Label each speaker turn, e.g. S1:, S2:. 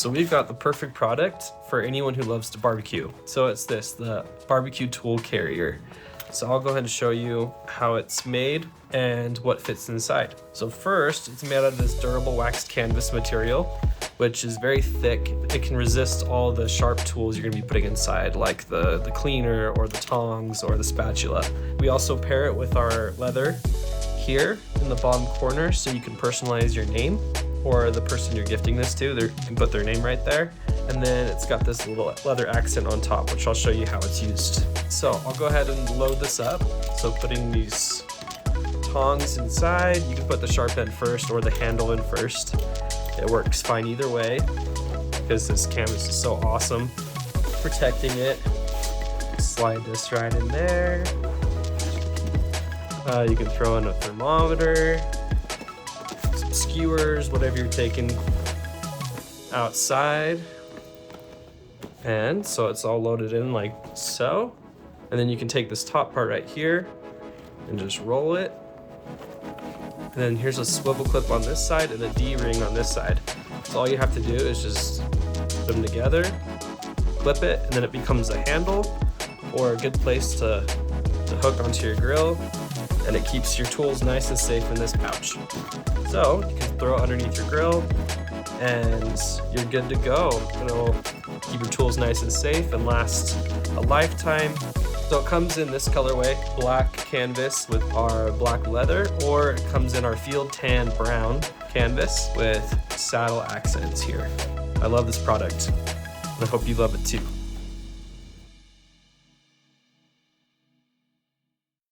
S1: So we've got the perfect product for anyone who loves to barbecue. So it's this, the barbecue tool carrier. So I'll go ahead and show you how it's made and what fits inside. So first, it's made out of this durable waxed canvas material, which is very thick. It can resist all the sharp tools you're gonna be putting inside, like the cleaner or the tongs or the spatula. We also pair it with our leather here in the bottom corner, so you can personalize your name or the person you're gifting this to. You can put their name right there. And then it's got this little leather accent on top, which I'll show you how it's used. So I'll go ahead and load this up. So putting these tongs inside, you can put the sharp end first or the handle in first. It works fine either way because this canvas is so awesome. Protecting it, slide this right in there. You can throw in a thermometer, some skewers, whatever you're taking outside. And so it's all loaded in like so. And then you can take this top part right here and just roll it. And then here's a swivel clip on this side and a D-ring on this side. So all you have to do is just put them together, clip it, and then it becomes a handle or a good place to hook onto your grill. And it keeps your tools nice and safe in this pouch. So you can throw it underneath your grill and you're good to go. It'll keep your tools nice and safe and last a lifetime. So it comes in this colorway, black canvas with our black leather, or it comes in our field tan brown canvas with saddle accents here. I love this product, and I hope you love it too.